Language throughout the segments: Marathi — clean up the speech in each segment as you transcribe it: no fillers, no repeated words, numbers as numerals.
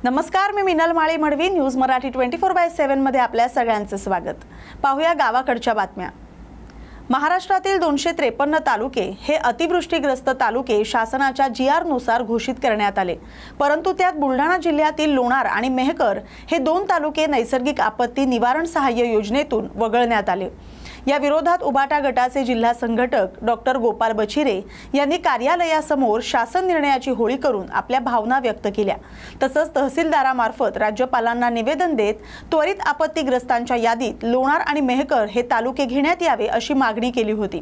नमस्कार, मी मिनल माळी मडवी. न्यूज मराठी 24/7 मध्ये आपल्या सगळ्यांचं स्वागत. पाहूया गावाकडच्या बातम्या. महाराष्ट्रातील 253 तालुके हे अतिवृष्टीग्रस्त तालुके शासनाच्या GR नुसार घोषित करण्यात आले, परंतु त्यात बुलढाणा जिल्ह्यातील लोणार आणि मेहकर हे 2 तालुके नैसर्गिक आपत्ती निवारण सहाय्य योजनेतून वगळण्यात आले. या विरोधात उबाटा गटाचे जिल्हा संघटक डॉक्टर गोपाल बचिरे यांनी कार्यालयासमोर शासन निर्णयाची होळी करून आपल्या भावना व्यक्त केल्या. तसंच तहसीलदारामार्फत राज्यपालांना निवेदन देत त्वरित आपत्तीग्रस्तांच्या यादीत लोणार आणि मेहकर हे तालुके घेण्यात यावे अशी मागणी केली होती.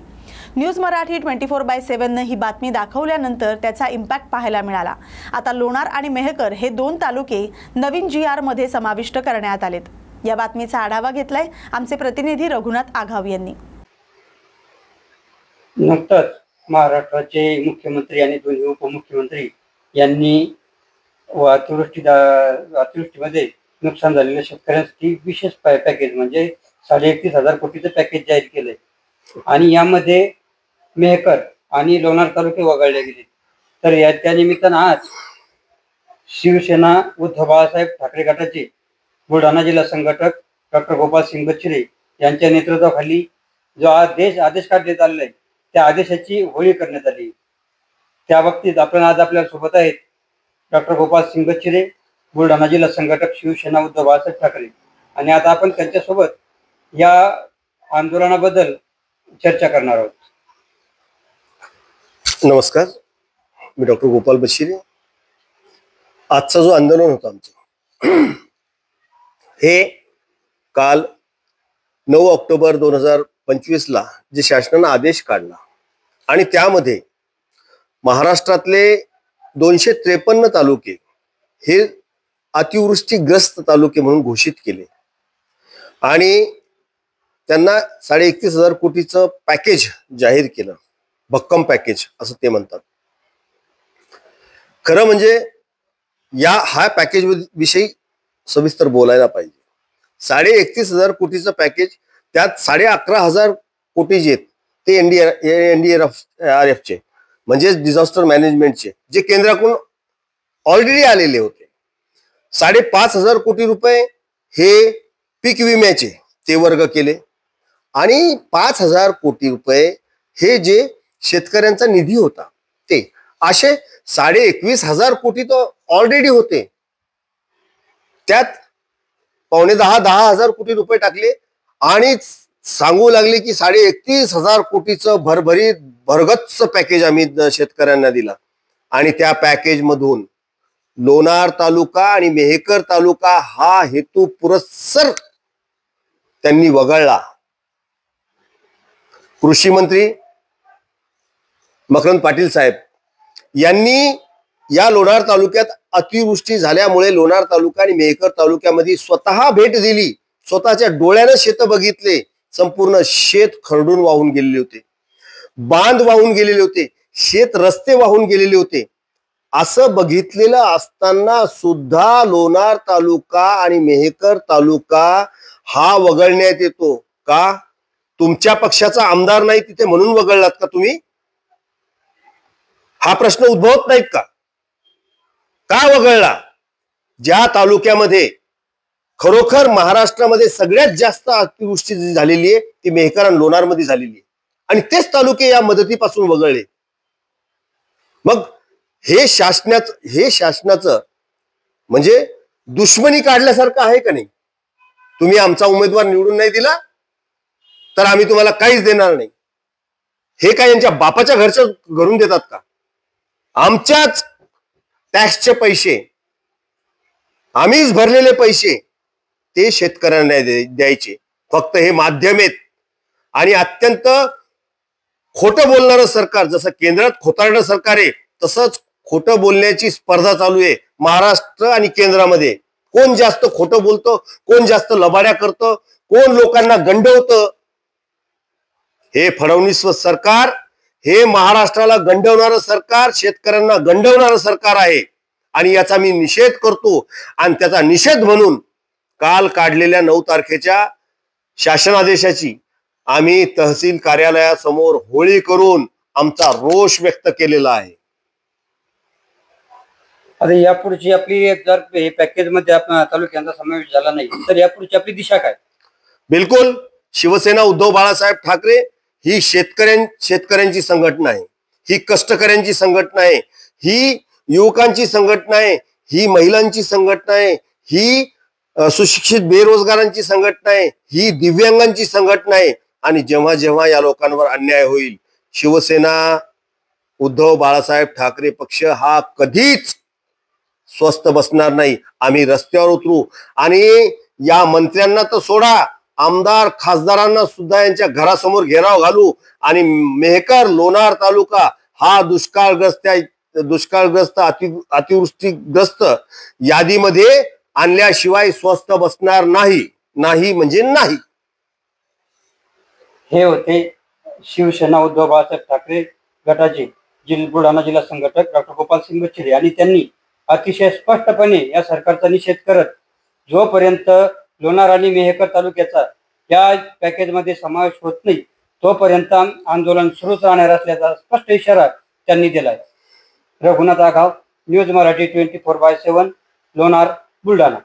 न्यूज मराठी 24/7 ही बातमी दाखवल्यानंतर त्याचा इम्पॅक्ट पाहायला मिळाला. आता लोणार आणि मेहकर हे 2 तालुके नवीन GR मध्ये समाविष्ट करण्यात आलेत. या बातमीचा आढावा घेतलाय आमचे प्रतिनिधी रघुनाथ आघाव यांनी. नुकतंच महाराष्ट्राचे मुख्यमंत्री आणि 2 उपमुख्यमंत्री यांनी अतिवृष्टीमध्ये नुकसान झालेल्या शेतकऱ्यांसाठी विशेष पॅकेज म्हणजे 31,500 कोटीचं पॅकेज जाहीर केलंय आणि यामध्ये मेहकर आणि लोणार तालुके वगळले गेले. तर या त्या निमित्तानं आज शिवसेना उद्धव बाळासाहेब ठाकरे गटाचे बुलढाणा जिल्हा संघटक डॉक्टर गोपाल सिंग बचिरे यांच्या नेतृत्वाखाली जो आदेश काढण्यात आलेला आहे त्या आदेशाची होळी करण्यात आली. त्या बाबतीत आपण आज आपल्या सोबत आहेत डॉक्टर गोपाल सिंग बचिरे, बुलढाणा जिल्हा संघटक शिवसेना उद्धव बाळासाहेब ठाकरे, आणि आता आपण त्यांच्यासोबत या आंदोलनाबद्दल चर्चा करणार आहोत. नमस्कार, मी डॉक्टर गोपाल बचिरे. आजचा जो आंदोलन होता आमचं हे काल 9 ऑक्टोबर 2025 ला जे शासनाने आदेश काढला आणि त्यामध्ये महाराष्ट्रातले 253 तालुके हे अतिवृष्टीग्रस्त तालुके म्हणून घोषित केले आणि त्यांना 31,500 कोटीचं पॅकेज जाहीर केलं. भक्कम पॅकेज असं ते म्हणतात. खरं म्हणजे हा पॅकेज विषयी सविस्तर बोलायला पाहिजे. 31,500 कोटीचं पॅकेज, त्यात 11,500 कोटी जे ते NDRFचे म्हणजे डिझास्टर मॅनेजमेंटचे जे केंद्राकडून ऑलरेडी आलेले होते. 5,500 कोटी रुपये हे पीक विम्याचे ते वर्ग केले आणि 5,000 कोटी रुपये हे जे शेतकऱ्यांचा निधी होता ते असे 21,500 कोटी तो ऑलरेडी होते. त्यात 10,000 कोटी रुपये टाकले आणि सांगू लागले की 31,500 कोटीचं भरगच्च पॅकेज आम्ही शेतकऱ्यांना दिला. आणि त्या पॅकेज मधून लोणार तालुका आणि मेहकर तालुका हा हेतू पुरस्सर त्यांनी वगळला. कृषी मंत्री मकरंद पाटील साहेब यांनी या लोणार तालुक्यात अतिवृष्टी झाल्यामुळे लोणार तालुका आणि मेहकर तालुक्यामध्ये स्वतः भेट दिली, स्वतःच्या डोळ्याने शेत बघितले. संपूर्ण शेत खरडून वाहून गेलेले होते, बांध वाहून गेलेले होते, शेत रस्ते वाहून गेलेले होते. असं बघितलेलं असताना सुद्धा लोणार तालुका आणि मेहकर तालुका हा वगळण्यात येतो का? तुमच्या पक्षाचा आमदार नाही तिथे म्हणून वगळलात का तुम्ही? हा प्रश्न उद्भवत नाहीत का? का वगळला? ज्या तालुक्यामध्ये खरोखर महाराष्ट्रामध्ये सगळ्यात जास्त अतिवृष्टी झालेली आहे ती मेहकर आणि लोणार मध्ये झालेली आहे आणि तेच तालुके या मदतीपासून वगळले. मग हे शासनाचं म्हणजे दुश्मनी काढल्यासारखं आहे का नाही? तुम्ही आमचा उमेदवार निवडून नाही दिला तर आम्ही तुम्हाला काहीच देणार नाही, हे काय यांच्या बापाच्या घरून देतात का? आमच्याच टॅक्सचे पैसे, आम्हीच भरलेले पैसे ते शेतकऱ्यांना द्यायचे. फक्त हे माध्यम आहेत आणि अत्यंत खोटं बोलणारं सरकार, जसं केंद्रात खोटारडं सरकार आहे तसंच खोटं बोलण्याची स्पर्धा चालू आहे महाराष्ट्र आणि केंद्रामध्ये. कोण जास्त खोटं बोलतं, कोण जास्त लबाड्या करतं, कोण लोकांना गंडवतं. हे फडणवीस सरकार हे महाराष्ट्राला गंडवणारं सरकार, शेतकऱ्यांना गंडवणारं सरकार आहे आणि याचा मी निषेध करतो. आणि त्याचा निषेध म्हणून काल काढलेल्या 9 तारखेच्या शासनादेशाची आम्ही तहसील कार्यालयासमोर होळी करून आमचा रोष व्यक्त केलेला आहे. आता यापुढची आपली जर हे पॅकेज मध्ये आपला तालुक्यांचा समावेश झाला नाही तर यापुढची आपली दिशा काय? बिलकुल शिवसेना उद्धव बाळासाहेब ठाकरे ही शेतकऱ्यांची संघटना आहे, ही कष्टकऱ्यांची संघटना आहे, ही युवकांची संघटना आहे, ही महिलांची संघटना आहे, ही सुशिक्षित बेरोजगारांची संघटना आहे, ही दिव्यांगांची संघटना आहे. आणि जेव्हा जेव्हा या लोकांवर अन्याय होईल शिवसेना उद्धव बाळासाहेब ठाकरे पक्ष हा कधीच स्वस्थ बसणार नाही. आम्ही रस्त्यावर उतरू आणि या मंत्र्यांना तर सोडा, आमदार खासदारांना सुद्धा यांच्या घरासमोर घेराव घालू आणि मेहकर लोणार तालुका हा दुष्काळग्रस्त अतिवृष्टीग्रस्त यादीमध्ये आणल्याशिवाय स्वस्थ बसणार नाही. नाही म्हणजे नाही. हे होते शिवसेना उद्धव बाळासाहेब ठाकरे गटाचे बुलढाणा जिल्हा संघटक डॉक्टर गोपाल सिंग बच्छिरे आणि त्यांनी अतिशय स्पष्टपणे या सरकारचा निषेध करत जोपर्यंत लोणार आणि मेहकर तालुक्याचा या पॅकेजमध्ये समावेश होत नाही तोपर्यंत आंदोलन सुरूच राहणार असल्याचा स्पष्ट इशारा त्यांनी दिलाय. रघुनाथ आघाव, न्यूज मराठी 24/7, लोणार, बुलढाणा.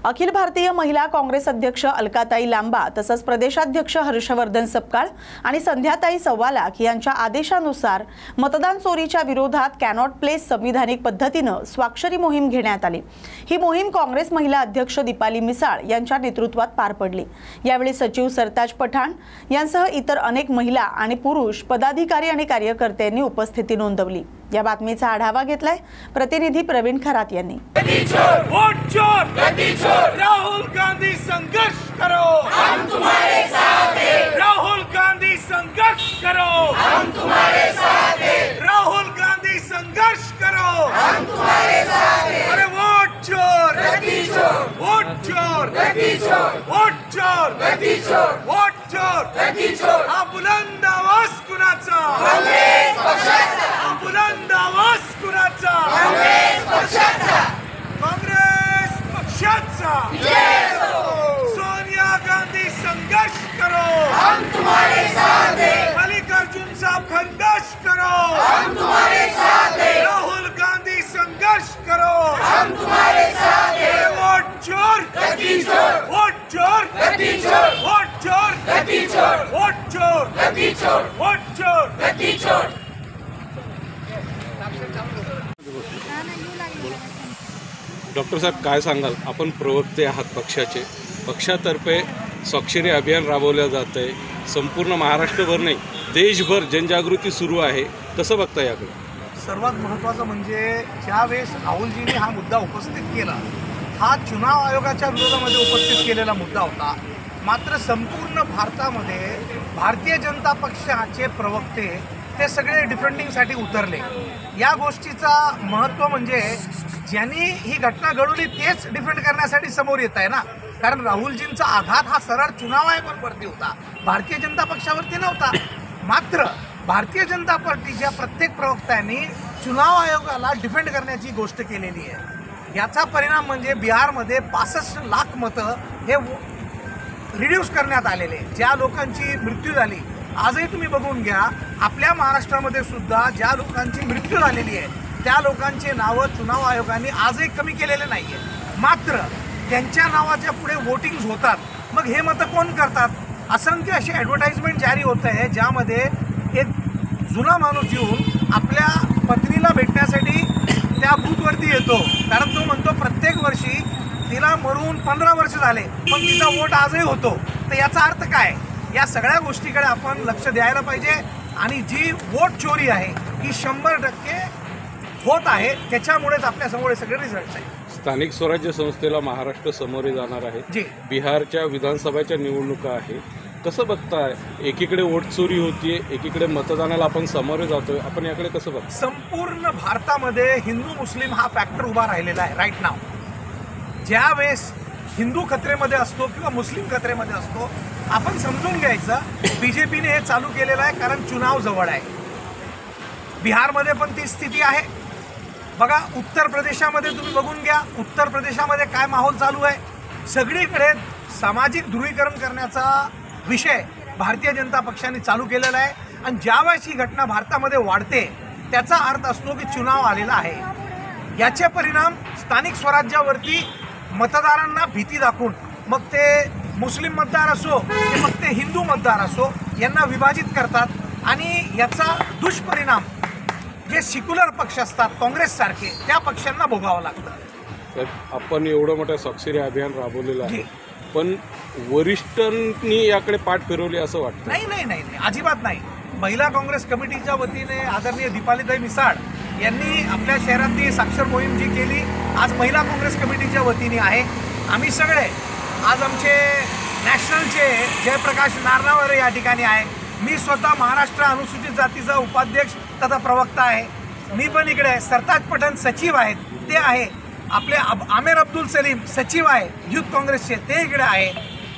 अखिल भारतीय महिला काँग्रेस अध्यक्ष अलकाताई लांबा तसंच प्रदेशाध्यक्ष हर्षवर्धन सपकाळ आणि संध्याताई सव्वालाख यांच्या आदेशानुसार मतदान चोरीच्या विरोधात कॅनॉट प्लेस संविधानिक पद्धतीनं स्वाक्षरी मोहीम घेण्यात आली. ही मोहीम काँग्रेस महिला अध्यक्ष दीपाली मिसाळ यांच्या नेतृत्वात पार पडली. यावेळी सचिव सरताज पठाण यांसह इतर अनेक महिला आणि पुरुष पदाधिकारी आणि कार्यकर्त्यांनी उपस्थिती नोंदवली. या बातमीचा आढावा घेतलाय प्रतिनिधी प्रवीण खरात यांनी. राहुल गांधी संघर्ष करो, हम तुम्हारे साथ हैं. राहुल गांधी संघर्ष करो, हम तुम्हारे साथ हैं. राहुल गांधी संघर्ष करो, हम तुम्हारे साथ हैं. अरे वोट चोर, गद्दी चोर, वोट चोर, गद्दी चोर, वोट चोर, गद्दी चोर, वोट चोर, गद्दी चोर. हा बुलंद आवाज कुणाचा? काँग्रेस पक्षाचा. हा बुलंद आवाज कुणाचा? काँग्रेस पक्षाचा. काँग्रेस पक्षाचा. सोनिया गांधी संघर्ष करो, हम तुम्हारे साथ हैं. मल्लिकार्जुन साहब संघर्ष करो, हम तुम्हारे साथ हैं. राहुल गांधी संघर्ष करो, हम तुम्हारे साथ हैं. वोट चोर, गद्दी चोर, वोट चोर, गद्दी चोर, वोट चोर, गद्दी चोर, वोट चोर, गद्दी चोर, वोट चोर, गद्दी चोर. डॉक्टर साहेब काय सांगाल, आपण प्रवक्ते आहात पक्षाचे, पक्षातर्फे स्वाक्षरी अभियान राबवलं जात आहे, संपूर्ण महाराष्ट्रभर नाही देशभर जनजागृती सुरू आहे, कसं बघता याकडे? सर्वात महत्त्वाचं म्हणजे ज्यावेळेस राहुलजींनी हा मुद्दा उपस्थित केला, हा चुनाव आयोगाच्या विरोधामध्ये उपस्थित केलेला मुद्दा होता. मात्र संपूर्ण भारतामध्ये भारतीय जनता पक्षाचे प्रवक्ते ते सगळे डिफेंडिंगसाठी उतरले. या गोष्टीचा महत्त्व म्हणजे ज्यांनी ही घटना घडवली तेच डिफेंड करण्यासाठी समोर येत आहे ना. कारण राहुलजींचा आघात हा सरळ चुनाव आयोगावरती होता, भारतीय जनता पक्षावरती नव्हता. मात्र भारतीय जनता पार्टीच्या प्रत्येक प्रवक्त्यांनी चुनाव आयोगाला डिफेंड करण्याची गोष्ट केलेली आहे. याचा परिणाम म्हणजे बिहारमध्ये 65 लाख मतं हे रिड्यूस करण्यात आलेले. ज्या लोकांची मृत्यू झाली, आजही तुम्ही बघून घ्या, आपल्या महाराष्ट्रामध्ये सुद्धा ज्या लोकांची मृत्यू झालेली आहे त्या लोकांचे नावं चुनाव आयोगाने आजही कमी केलेले नाही आहे. मात्र त्यांच्या नावाच्या पुढे वोटिंग्स होतात. मग हे मतं कोण करतात? असंख्य अशी ॲडव्हर्टाइजमेंट जारी होत आहे ज्यामध्ये एक जुना माणूस येऊन आपल्या पत्नीला भेटण्यासाठी त्या बूथवरती येतो. कारण तो म्हणतो प्रत्येक वर्षी तिला मरून 15 वर्ष झाले पण तिचा वोट आजही होतो. तर याचा अर्थ काय? या सगळ्या गोष्टीकडे आपण लक्ष द्यायला पाहिजे. आणि जी वोट चोरी आहे ही 100% होत आहे. त्याच्यामुळेच आपल्यासमोर हे सगळे रिझल्ट आहे. स्थानिक स्वराज्य संस्थेला महाराष्ट्र समोरे जाणार आहे. जी. बिहारच्या विधानसभेच्या निवडणुका आहे, कसं बघताय? एकीकडे वोट चोरी होतीये, एकीकडे मतदानाला आपण सामोरे जातोय, आपण याकडे कसं बघतो? संपूर्ण भारतामध्ये हिंदू मुस्लिम हा फॅक्टर उभा राहिलेला आहे राईट नाव. ज्यावेळेस हिंदू खतरेमध्ये असतो किंवा मुस्लिम खतरेमध्ये असतो, आपण समजून घ्यायचं बीजेपीने हे चालू केलेलं आहे कारण चुनाव जवळ आहे. बिहारमध्ये पण ती स्थिती आहे. बघा उत्तर प्रदेशामध्ये तुम्ही बघून घ्या, उत्तर प्रदेशामध्ये काय माहोल चालू आहे. सगळीकडे सामाजिक ध्रुवीकरण करण्याचा विषय भारतीय जनता पक्षाने चालू केलेला आहे. आणि ज्यावेळेस ही घटना भारतामध्ये वाढते त्याचा अर्थ असतो की चुनाव आलेला आहे. याचे परिणाम स्थानिक स्वराज्यावरती मतदारांना भीती दाखवून, मग ते मुस्लिम मतदार असो की मग ते हिंदू मतदार असो, यांना विभाजित करतात आणि याचा दुष्परिणाम जे सेक्युलर पक्ष असतात काँग्रेससारखे त्या पक्षांना भोगावं लागतं. तर आपण एवढं मोठं स्वाक्षरी अभियान राबवलेलं आहे, पण वरिष्ठांनी याकडे पाठ फिरवली असं वाटतं? नाही, अजिबात नाही. महिला काँग्रेस कमिटीच्या वतीने आदरणीय दीपालीताई मिसाळ यांनी आपल्या शहरातली साक्षर मोहीम जी केली आज महिला काँग्रेस कमिटीच्या वतीने आहे. आम्ही सगळे आज आमचे नॅशनलचे जयप्रकाश नारनावरे या ठिकाणी आहे. मी स्वतः महाराष्ट्र अनुसूचित जातीचा उपाध्यक्ष तथा प्रवक्ता आहे. मी पण इकडे सरताज पठाण सचिव आहेत ते आहे. आपले आमिर अब्दुल सलीम सचिव आहे युथ काँग्रेसचे ते इकडे आहे.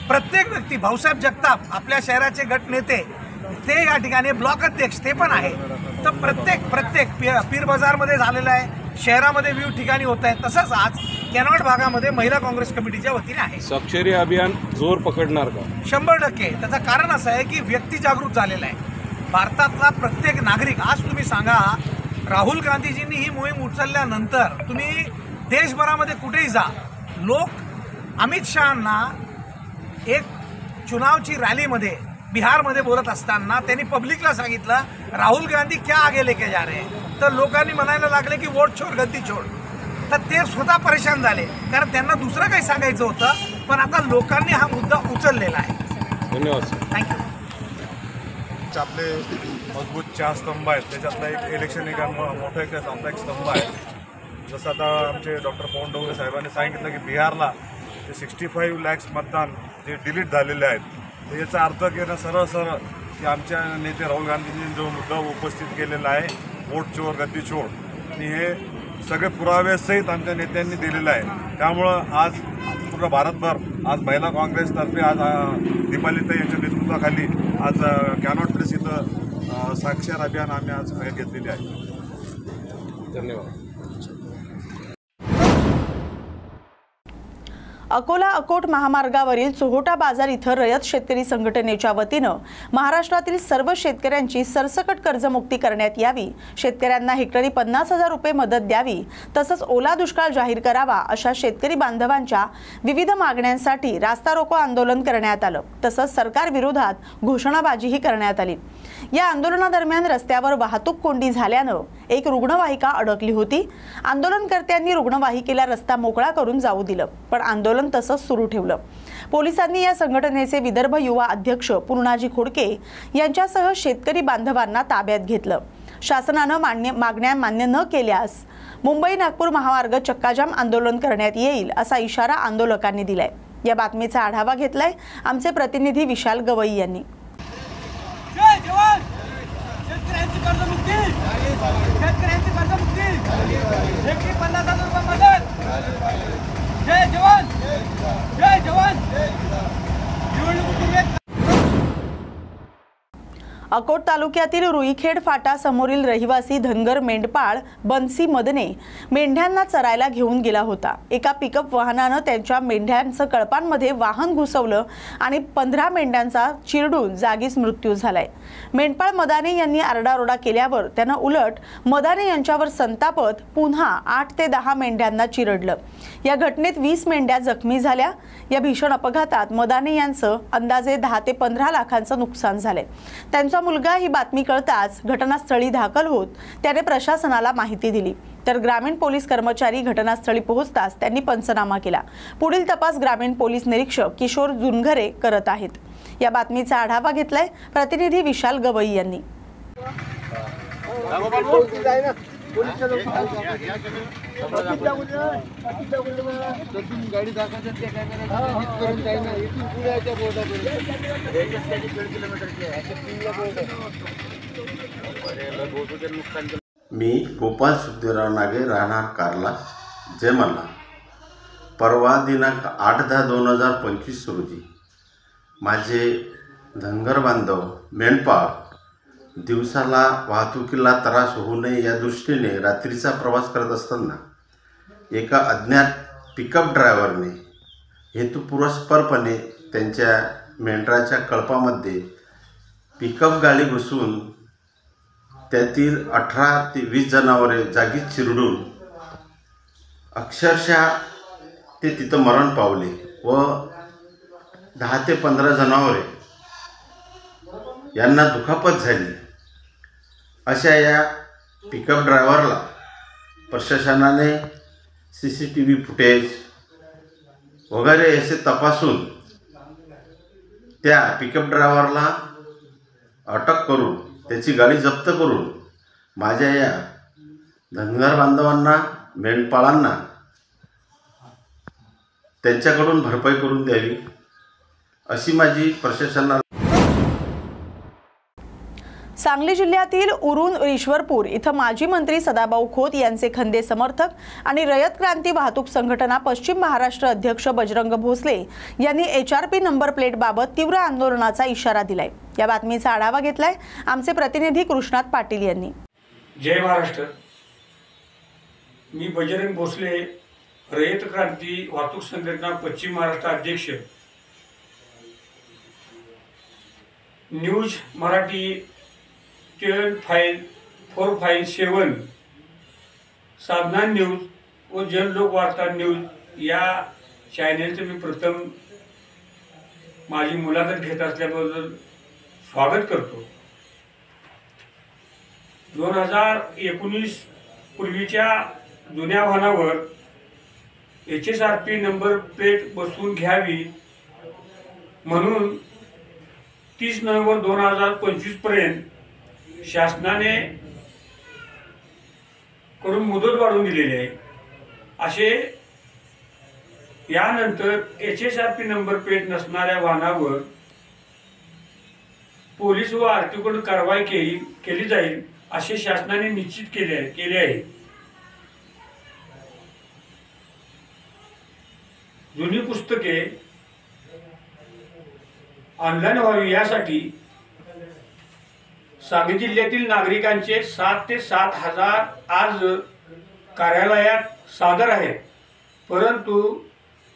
प्रत्येक व्यक्ती भाऊसाहेब जगताप आपल्या शहराचे गट नेते ते या ठिकाणी ब्लॉक अध्यक्ष ते पण आहे. तर प्रत्येक पीर बाजारमध्ये झालेलं आहे, शहरामध्ये विविध ठिकाणी होत आहे. तसंच आज कॅनॉट भागामध्ये महिला काँग्रेस कमिटीच्या वतीने आहे. स्वाक्षरी अभियान जोर पकडणार का? 100%. त्याचं कारण असं आहे की व्यक्ती जागृत झालेला आहे. भारतातला प्रत्येक नागरिक, आज तुम्ही सांगा राहुल गांधीजींनी ही मोहीम उचलल्यानंतर तुम्ही देशभरामध्ये कुठेही जा, लोक अमित शहांना एक चुनावची रॅलीमध्ये बिहारमध्ये बोलत असताना त्यांनी पब्लिकला सांगितलं राहुल गांधी क्या आगे लेके जा रहे हैं. तर लोकांनी म्हणायला लागले की वोट छोड गद्दी छोड. तर ते स्वतः परेशान झाले कारण त्यांना दुसरं काही सांगायचं होतं, पण आता लोकांनी हा मुद्दा उचललेला आहे. धन्यवाद सर. थँक्यू. आपले मजबूत 4 स्तंभ आहेत, त्याच्यातला एक इलेक्शन एक मोठा आमचा एक स्तंभ आहे. जसं आता आमचे डॉक्टर पवन डोंगरे साहेबांनी सांगितलं की बिहारला ते 65 लाख मतदान जे डिलीट झालेले आहेत, तर याचा अर्थ केला सरळ की आमच्या नेते राहुल गांधींनी जो मुद्दा उपस्थित केलेला आहे वोट चोर गद्दी चोर, आणि हे सगळे पुरावे सहित आमच्या नेत्यांनी दिलेलं आहे. त्यामुळं आज पूर्ण भारतभर आज महिला काँग्रेसतर्फे आज दीपालीताई यांच्या नेतृत्वाखाली आज कॅनॉट प्लेस इथं साक्षर अभियान आम्ही आज घेतलेले आहे. धन्यवाद. अकोला अकोट महामार्गावरील चोहोटा बाजार इथं रयत शेतकरी संघटनेच्या वतीनं महाराष्ट्रातील सर्व शेतकऱ्यांची सरसकट कर्जमुक्ती करण्यात यावी, शेतकऱ्यांना हेक्टरी 50,000 रुपये मदत द्यावी, तसंच ओला दुष्काळ जाहीर करावा अशा शेतकरी बांधवांच्या विविध मागण्यांसाठी रास्ता रोको आंदोलन करण्यात आलं. तसंच सरकार विरोधात घोषणाबाजीही करण्यात आली. या आंदोलनादरम्यान रस्त्यावर वाहतूक कोंडी झाल्यानं एक रुग्णवाहिका अडकली होती. आंदोलनकर्त्यांनी रुग्णवाहिकेला रस्ता मोकळा करून जाऊ दिलं, पण आंदोलन तसंच सुरू ठेवलं. पोलिसांनी या संघटनेचे विदर्भ युवा अध्यक्ष पूर्णाजी खोडके यांच्यासह शेतकरी बांधवांना ताब्यात घेतलं. शासनानं मागण्या मान्य न केल्यास मुंबई नागपूर महामार्ग चक्काजाम आंदोलन करण्यात येईल असा इशारा आंदोलकांनी दिलाय. या बातमीचा आढावा घेतलाय आमचे प्रतिनिधी विशाल गवई यांनी. जय जवान, शेतकऱ्यांची कर्जमुक्ती, शेतकऱ्यांची कर्जमुक्ती, हेक्टरी 50,000 रुपये मदत. जय जवान, जय जवान. निवडणुकीत अकोट तालुक्यातील रुईखेड फाटा समोरील रहिवासी धनगर मेंढपाळ बन्सी मदने मेंढ्यांना चरायला घेऊन गेला होता. एका पिकअप वाहनानं त्यांच्या मेंढ्यांचं कळपांमध्ये वाहन घुसवलं आणि 15 मेंढ्यांचा चिरडून जागीच मृत्यू झालाय. मेंढपाळ मदाने यांनी आरडाओरडा केल्यावर त्यानं उलट मदाने यांच्यावर संतापत पुन्हा 8 ते 10 मेंढ्यांना चिरडलं. या घटनेत 20 मेंढ्या जखमी झाल्या. या भीषण अपघातात मदाने यांचं अंदाजे 10 ते 15 लाखांचं नुकसान झालंय. त्यांचा मुलगा ही बातमी कळताच घटनास्थळी दाखल होत त्याने प्रशासनाला माहिती दिली, तर ग्रामीण पोलीस कर्मचारी घटनास्थळी पोहोचताच त्यांनी पंचनामा केला. पुढील तपास ग्रामीण पोलीस निरीक्षक किशोर जुनघरे करत आहेत. या बातमीचा आढावा घेतलाय प्रतिनिधी विशाल गवई यांनी. मी गोपाल सुखदेवराव नागे, राहणार कार्ला, जय मल्हार. परवा दिनांक 8/10/2025 रोजी माझे धनगर बांधव मेंढपाळ दिवसाला वाहतुकीला त्रास होऊ नये या दृष्टीने रात्रीचा प्रवास करत असताना एका अज्ञात पिकअप ड्रायव्हरने हेतुपुरस्सरपणे त्यांच्या मेंढराच्या कळपामध्ये पिकअप गाडी घुसवून त्यातील 18 ते 20 जनावरे जागीच चिरडून अक्षरशः ते तिथं मरण पावले व 10 ते 15 जनावरे यांना दुखापत झाली। अशा या पिकअप ड्रायव्हरला प्रशासनाने CCTV फुटेज वगैरे असे तपासून त्या पिकअप ड्रायव्हरला अटक करून त्याची गाडी जप्त करून माझ्या या धनगर बांधवांना, मेंढपाळांना त्यांच्याकडून भरपाई करून द्यावी अशी माझी प्रशासनाला। सांगली जिल्ह्यातील उरून ईश्वरपूर इथं माजी मंत्री सदाभाऊ खोत यांचे खंदे समर्थक आणि रयत क्रांती वाहतूक संघटना पश्चिम महाराष्ट्र अध्यक्ष बजरंग भोसले यांनी HRP नंबर प्लेट बाबत तीव्र आंदोलनाचा इशारा दिलाय। या बातमीचा आढावा घेतलाय आमचे प्रतिनिधी कृष्णात पाटील यांनी। जय महाराष्ट्र। मी बजरंग भोसले, रयत क्रांती वाहतूक संघटना पश्चिम महाराष्ट्र अध्यक्ष। न्यूज मराठी 457 साधना न्यूज व जनलोक वार्ता न्यूज या चॅनेलचं मी प्रथम माझी मुलाखत घेत असल्याबद्दल स्वागत करतो। 2019 पूर्वीच्या जुन्या वाहनावर HSRP नंबर प्लेट बसवून घ्यावी म्हणून 30 नोव्हेंबर 2025 पर्यंत शासनाने करून मुदत वाढवून दिलेली आहे। असे यानंतर HSRP नंबर प्लेट नसणाऱ्या वाहनावर पोलीस व RTO कडून कारवाई केली जाईल असे शासनाने निश्चित केले आहे। जुनी पुस्तके ऑनलाईन व्हावी यासाठी सांगली जिल्ह्यातील नागरिकांचे 7 ते 7 हजार अर्ज कार्यालयात सादर आहेत, परंतु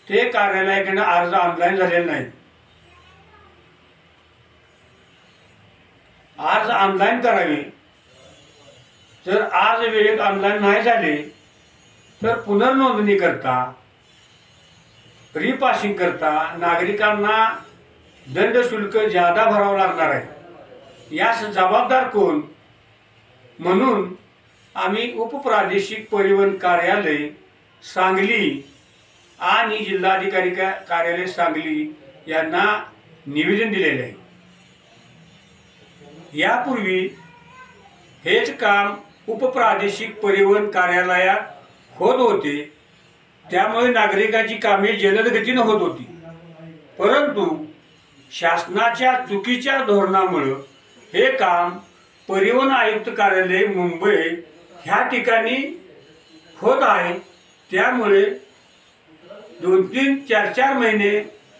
ते कार्यालयाकडे अर्ज ऑनलाईन झालेले नाहीत। अर्ज ऑनलाईन करावे। जर अर्ज वेळेत ऑनलाईन नाही झाले तर पुनर्नोंदणी करता, रिपासिंग करता नागरिकांना दंड शुल्क ज्यादा भरावं लागणार आहे। यास जबाबदार कोण म्हणून आम्ही उपप्रादेशिक परिवहन कार्यालय सांगली आणि जिल्हाधिकारी कार्यालय सांगली यांना निवेदन दिलेले आहे। यापूर्वी हेच काम उपप्रादेशिक परिवहन कार्यालयात होत होते, त्यामुळे नागरिकांची कामे जलद गतीने होत होती। परंतु शासनाच्या चुकीच्या धोरणामुळे हे काम परिवहन आयुक्त कार्यालय मुंबई ह्या ठिकाणी होत आहे। त्यामुळे 2-3, 4-4 महिने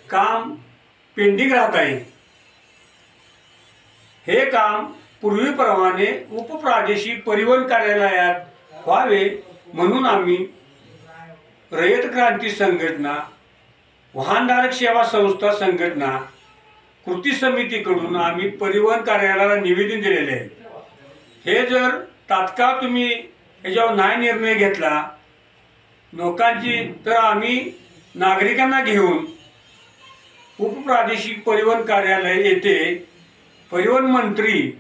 काम पेंडिंग राहत आहे। हे काम पूर्वीप्रमाणे उपप्रादेशिक परिवहन कार्यालयात व्हावे म्हणून आम्ही रयत क्रांती संघटना, वाहनधारक सेवा संस्था संघटना, कृती समितीकडून आम्ही परिवहन कार्यालयाला निवेदन दिलेले आहे। हे जर तात्काळ तुम्ही याच्यावर नाही निर्णय घेतला लोकांची, तर आम्ही नागरिकांना घेऊन उपप्रादेशिक परिवहन कार्यालय येथे परिवहन मंत्री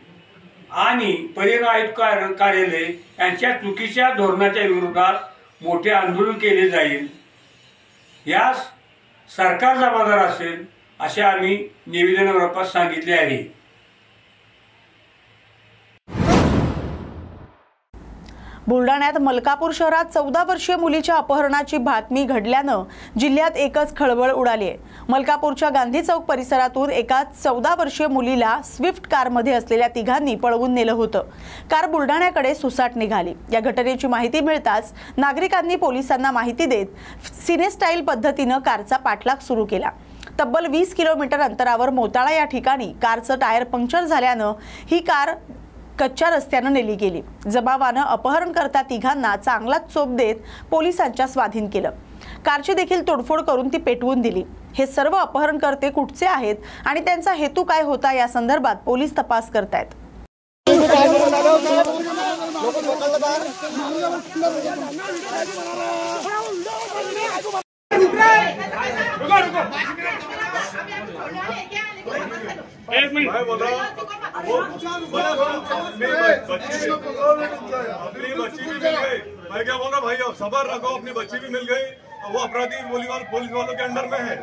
आणि परिवहन आयुक्त कार्यालय यांच्या चुकीच्या धोरणाच्या विरोधात मोठे आंदोलन केले जाईल। यास सरकार जबाबदार असेल असे आम्ही निवेदनावर सांगितले आहे। बुलढाण्यात मलकापूर शहरात 14 वर्षीय मुलीच्या अपहरणाची बातमी घडल्यानं जिल्ह्यात एकच खळबळ उडाली आहे। मलकापूरच्या गांधी चौक परिसरातून एका 14 वर्षीय मुलीला स्विफ्ट कारमध्ये असलेल्या तिघांनी पळवून नेलं होतं। कार बुलढाण्याकडे सुसाट निघाली। या घटनेची माहिती मिळताच नागरिकांनी पोलिसांना माहिती देत सिने स्टाईल पद्धतीनं कारचा पाठलाग सुरू केला। तब्बल 20 किलोमीटर अंतरावर मोताळा या ठिकाणी कारचं टायर पंक्चर झाल्यानं ही कार कच्च्या रस्त्याने नेली गेली। जमावानं अपहरणकर्ता तिघांना चांगलाच चोप देत पोलिसांच्या स्वाधीन केलं। कारची देखील तोडफोड करून ती पेटवून दिली। हे सर्व अपहरणकर्ते कुठचे आहेत आणि त्यांचा हेतू काय होता या संदर्भात पोलीस तपास करतायत। एक मिनट मैं बोल रहा हूँ अपनी बच्ची भी मिल गई। मैं क्या बोल रहा भाई, अब सबर रखो, अपनी बच्ची भी मिल गई। वो अपराधी पुलिस वालों के अंडर में है,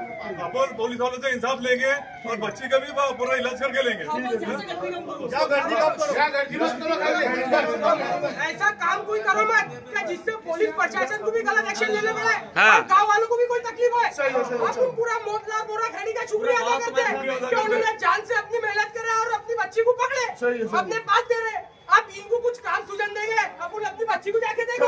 अपन पुलिस वालों से इंसाफ लेंगे और बच्ची का भी पूरा इलाज करके लेंगे। ऐसा काम कोई करो मत जिससे पुलिस प्रशासन को भी गलत एक्शन लेने पड़े और गाँव वालों को भी कोई तकलीफ है। आप पूरा मोतला बोरा खड़ी का शुक्रिया अदा करते हैं कि उन्होंने जान से अपनी मेहनत करे और अपनी बच्ची को पकड़े, अपने पास दे रहे। आप इनको कुछ काम सुझन देंगे, अपन अपनी बच्ची को जाके देखो।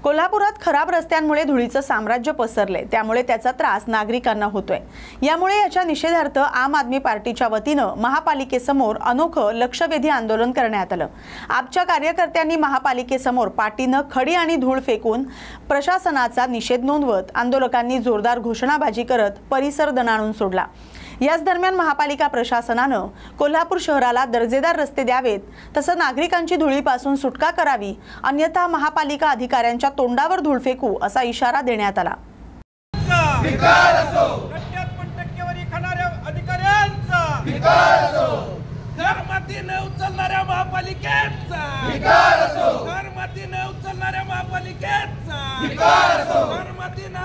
कोल्हापुरात खराब रस्त्यांमुळे धुळीचं साम्राज्य पसरले, त्यामुळे त्याचा त्रास नागरिकांना होतोय। यामुळे याच्या निषेधार्थ आम आदमी पार्टीच्या वतीनं महापालिकेसमोर अनोखं लक्षवेधी आंदोलन करण्यात आलं। आपच्या कार्यकर्त्यांनी महापालिकेसमोर पाटीनं खडी आणि धूळ फेकून प्रशासनाचा निषेध नोंदवत आंदोलकांनी जोरदार घोषणाबाजी करत परिसर दणाणून सोडला। याच दरम्यान महापालिका प्रशासनानं कोल्हापूर शहराला दर्जेदार रस्ते द्यावेत, तसं नागरिकांची धुळीपासून सुटका करावी, अन्यथा महापालिका अधिकाऱ्यांच्या तोंडावर धूळ फेकू असा इशारा देण्यात आला। टक्केवारी खाणाऱ्या अधिकाऱ्यांचा घरमाती न उचलणाऱ्या महापालिकेचा घरमाती न उचलणाऱ्या महापालिकेचा घरमाती न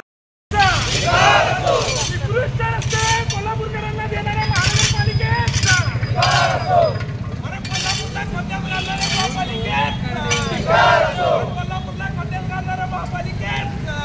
कोल्हापूरकरांना देणाऱ्या महानगरपालिकेचा कोल्हापूरला खात्यात घालणाऱ्या महापालिकेचा कोल्हापूरला खात्यात घालणाऱ्या महापालिकेचा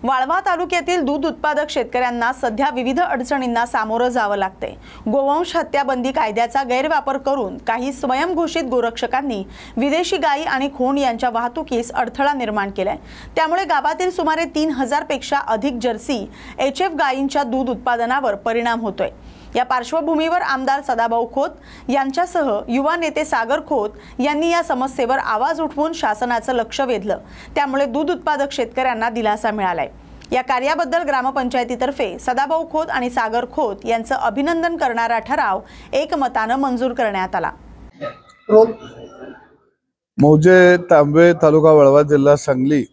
वाळवा तालुक्यातील दूध उत्पादक शेतकऱ्यांना सध्या विविध अडचणींना सामोरं जावं लागते। गोवंश हत्या बंदी कायद्याचा गैरवापर करून काही स्वयंघोषित गोरक्षकांनी विदेशी गायी आणि खोंड यांच्या वाहतुकीस अडथळा निर्माण केलाय। त्यामुळे गावातील सुमारे 3000 पेक्षा अधिक जर्सी HF गायींच्या दूध उत्पादनावर परिणाम होतोय। या पार्श्वभूमीवर आमदार सदाभाऊ खोत यांच्यासह युवा नेते सागर खोत यांनी या समस्येवर आवाज उठवून शासनाचं लक्ष वेधलं। त्यामुळे दूध उत्पादक शेतकऱ्यांना दिलासा मिळालाय। या कार्याबद्दल ग्रामपंचायतीतर्फे सदाभाऊ खोत आणि सागर खोत यांचं अभिनंदन करणारा ठराव एकमतानं मंजूर करण्यात आला। मौजे तांबे तालुका वाळवा जिल्हा सांगली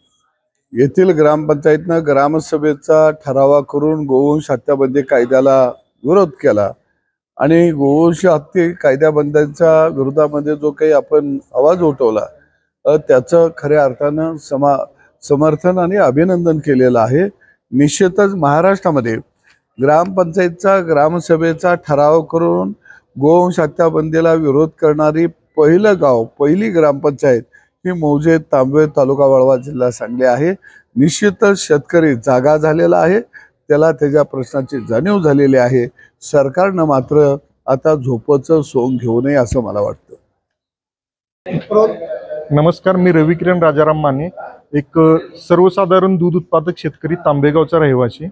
येथील ग्रामपंचायतीनं ग्रामसभेचा ठराव करून गोवंश हत्याबंदी कायद्याला विरोध केला आणि गोवंश हत्या कायद्याबंदीच्या विरोधामध्ये जो काही आपण आवाज उठवला त्याचं खऱ्या अर्थानं समर्थन आणि अभिनंदन केलेलं आहे। निश्चितच महाराष्ट्रामध्ये ग्रामपंचायतचा ग्रामसभेचा ठराव करून गोवंश हत्याबंदीला विरोध करणारी पहिलं गाव पहिली ग्रामपंचायत ही मौजे तांबे तालुका वाळवा जिल्हा सांगली आहे। निश्चितच शेतकरी जागा झालेला आहे, त्याला त्याच्या प्रश्नाची जाणीव झालेली आहे। सरकारनं मात्र आता झोपेचं सोंग घेऊ नये असं मला वाटतं। नमस्कार, मी रविकिरण राजाराम माने, एक सर्वसाधारण दूध उत्पादक शेतकरी तांबेगावचा रहिवासी।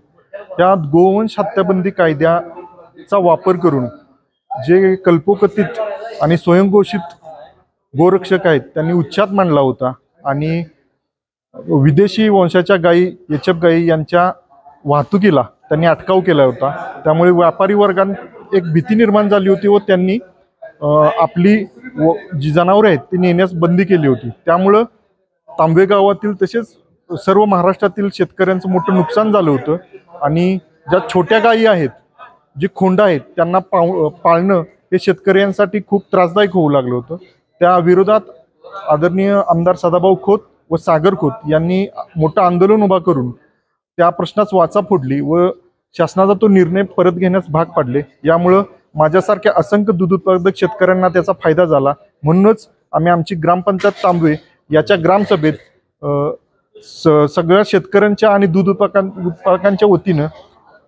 त्या गोवंश हत्याबंदी कायद्याचा वापर करून जे कल्पोकथित आणि स्वयंघोषित गोरक्षक आहेत त्यांनी उच्छाद मांडला होता आणि विदेशी वंशाच्या गायी HF गायी यांच्या वाहतुकीला त्यांनी अटकाव केला होता। त्यामुळे व्यापारी वर्गात एक भीती निर्माण झाली होती व त्यांनी आपली जी जनावरे आहेत ती नेण्यास बंदी केली होती। त्यामुळे तांबे गावातील तसेच सर्व महाराष्ट्रातील शेतकऱ्यांचं मोठं नुकसान झालं होतं आणि ज्या छोट्या गायी आहेत जी खोंड आहेत त्यांना पाळणं हे शेतकऱ्यांसाठी खूप त्रासदायक होऊ लागलं होतं। त्या विरोधात आदरणीय आमदार सदाभाऊ खोत व सागर खोत यांनी मोठं आंदोलन उभा करून त्या प्रश्नास वाचा फोडली व शासनाचा तो निर्णय परत घेण्यास भाग पाडले। यामुळं माझ्यासारख्या असंख्य दूध उत्पादक शेतकऱ्यांना त्याचा फायदा झाला। म्हणूनच आम्ही आमची ग्रामपंचायत तांबवे याच्या ग्रामसभेत सगळ्या शेतकऱ्यांच्या आणि दूध उत्पादकांच्या वतीनं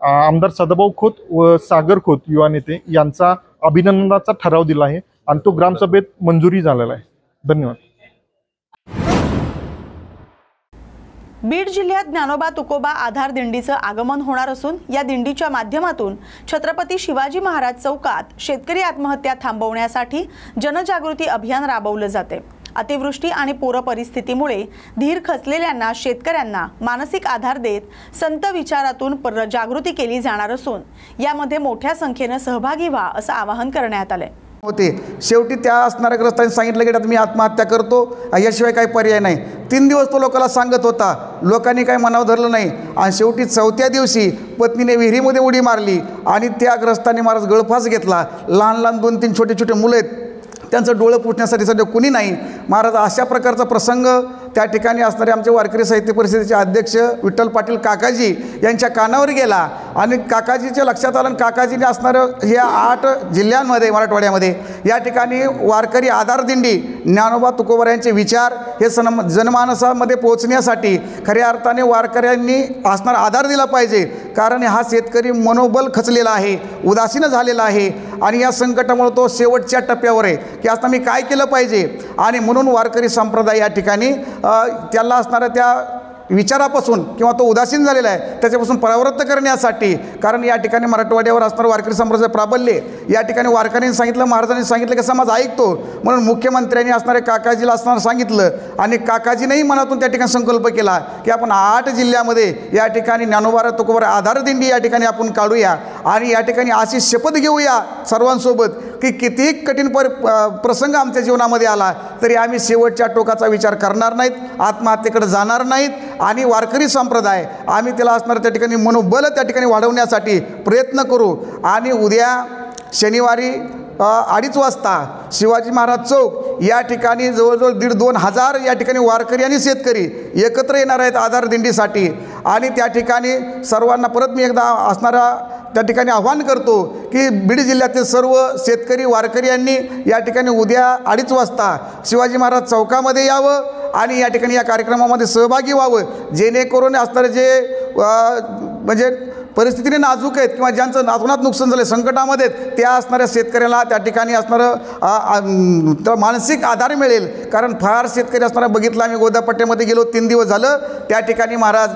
आमदार सदाभाऊ खोत व सागर खोत युवा नेते यांचा अभिनंदनाचा ठराव दिला आहे आणि तो ग्रामसभेत मंजुरी झालेला आहे। धन्यवाद। बीड जिल्ह्यात ज्ञानोबा तुकोबा आधार दिंडीचं आगमन होणार असून या दिंडीच्या माध्यमातून छत्रपती शिवाजी महाराज चौकात शेतकरी आत्महत्या थांबवण्यासाठी जनजागृती अभियान राबवलं जाते। अतिवृष्टी आणि पूर परिस्थितीमुळे धीर खचलेल्यांना शेतकऱ्यांना मानसिक आधार देत संत विचारातून जागृती केली जाणार असून यामध्ये मोठ्या संख्येने सहभागी व्हा असं आवाहन करण्यात आलंय होते। शेवटी त्या असणाऱ्या ग्रस्तांनी सांगितलं की आता मी आत्महत्या करतो, याशिवाय काही पर्याय नाही। 3 दिवस तो लोकांना सांगत होता, लोकांनी काही मनावर धरलं नाही आणि शेवटी 4थ्या दिवशी पत्नीने विहिरीमध्ये उडी मारली आणि त्या ग्रस्तांनी महाराज गळफास घेतला। लहान लहान 2-3 छोटे छोटे मुलं आहेत, त्यांचं डोळं पुसण्यासाठी सध्या कुणी नाही। महाराज अशा प्रकारचा प्रसंग त्या ठिकाणी असणारे आमचे वारकरी साहित्य परिषदेचे अध्यक्ष विठ्ठल पाटील काकाजी यांच्या कानावर गेला आणि काकाजीच्या लक्षात आलं। काकाजीने असणारं या 8 जिल्ह्यांमध्ये मराठवाड्यामध्ये या ठिकाणी वारकरी आधार दिंडी ज्ञानोबा तुकोबर यांचे विचार हे जनमानसामध्ये पोहोचण्यासाठी खऱ्या अर्थाने वारकऱ्यांनी असणारा आधार दिला पाहिजे। कारण हा शेतकरी मनोबल खचलेला आहे, उदासीन झालेला आहे आणि या संकटामुळे तो शेवटच्या टप्प्यावर आहे की आता मी काय केलं पाहिजे। आणि म्हणून वारकरी संप्रदाय या ठिकाणी त्याला असणाऱ्या त्या विचारापासून किंवा तो उदासीन झालेला आहे त्याच्यापासून परावृत्त करण्यासाठी, कारण या ठिकाणी मराठवाड्यावर असणारं वारकरी संप्रदाय प्राबल्य या ठिकाणी वारकऱ्यांनी सांगितलं, महाराजांनी सांगितलं की समाज ऐकतो म्हणून मुख्यमंत्र्यांनी असणारे काकाजीला असणार सांगितलं आणि काकाजीनेही मनातून त्या ठिकाणी संकल्प केला की आपण 8 जिल्ह्यामध्ये या ठिकाणी ज्ञानोबा तुकोबर आधार दिंडी या ठिकाणी आपण काढूया आणि या ठिकाणी अशी शपथ घेऊया सर्वांसोबत की कितीही कठीण प्रसंग आमच्या जीवनामध्ये आला तरी आम्ही शेवटच्या टोकाचा विचार करणार नाहीत, आत्महत्येकडे जाणार नाहीत आणि वारकरी संप्रदाय आम्ही त्याला असणारं त्या ठिकाणी मनोबल त्या ठिकाणी वाढवण्यासाठी प्रयत्न करू। आणि उद्या शनिवारी 2:30 वाजता शिवाजी महाराज चौक या ठिकाणी जवळजवळ 1,500-2 हजार या ठिकाणी वारकरी आणि शेतकरी एकत्र येणार आहेत आधार दिंडीसाठी आणि त्या ठिकाणी सर्वांना परत मी एकदा असणारा त्या ठिकाणी आव्हान करतो की बीड जिल्ह्यातील सर्व शेतकरी वारकरी यांनी या ठिकाणी उद्या 2:30 वाजता शिवाजी महाराज चौकामध्ये यावं आणि या ठिकाणी या कार्यक्रमामध्ये सहभागी व्हावं, जेणेकरून असणारे जे म्हणजे परिस्थितीने नाजूक आहेत किंवा ज्यांचं नातूनात नुकसान झालं संकटामध्ये त्या असणाऱ्या शेतकऱ्याला त्या ठिकाणी असणारं मानसिक आधार मिळेल। कारण फार शेतकरी असणारा बघितलं आम्ही गोदापट्ट्यामध्ये गेलो 3 दिवस झालं त्या ठिकाणी महाराज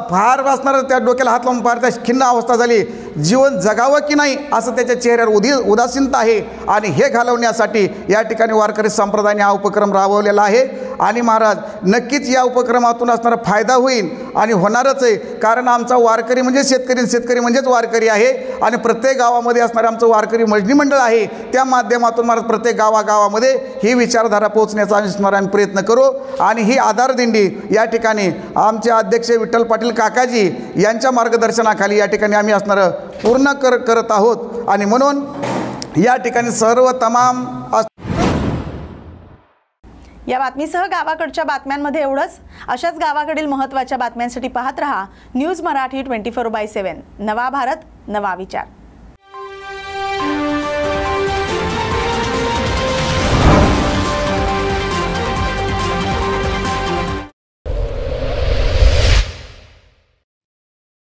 फार असणारं त्या डोक्याला हात लावून फार त्या खिन्न अवस्था झाली, जीवन जगावं की नाही असं त्याच्या चेहऱ्यावर उदासीनता आहे आणि हे घालवण्यासाठी या ठिकाणी वारकरी संप्रदायाने हा उपक्रम राबवलेला आहे आणि महाराज नक्कीच या उपक्रमातून असणारा फायदा होईल आणि होणारच आहे। कारण आमचा वारकरी म्हणजे शेतकरी म्हणजेच वारकरी आहे आणि प्रत्येक गावामध्ये असणारे आमचं वारकरी मजनी मंडळ आहे, त्या माध्यमातून महाराज प्रत्येक गावागावामध्ये ही विचारधारा पोहोचण्याचा आम्ही प्रयत्न करू आणि ही आधार दिंडी या ठिकाणी आमचे अध्यक्ष विठ्ठल पाटील काकाजी यांच्या मार्गदर्शनाखाली या ठिकाणी आम्ही असणारं पूर्ण करत आहोत आणि म्हणून या ठिकाणी सर्व तमाम या बातमीसह गावाकडच्या बातम्यांमध्ये एवढंच। अशाच गावाकडील महत्त्वाच्या बातम्यांसाठी पाहत रहा न्यूज मराठी 24/7। नवा भारत नवा विचार।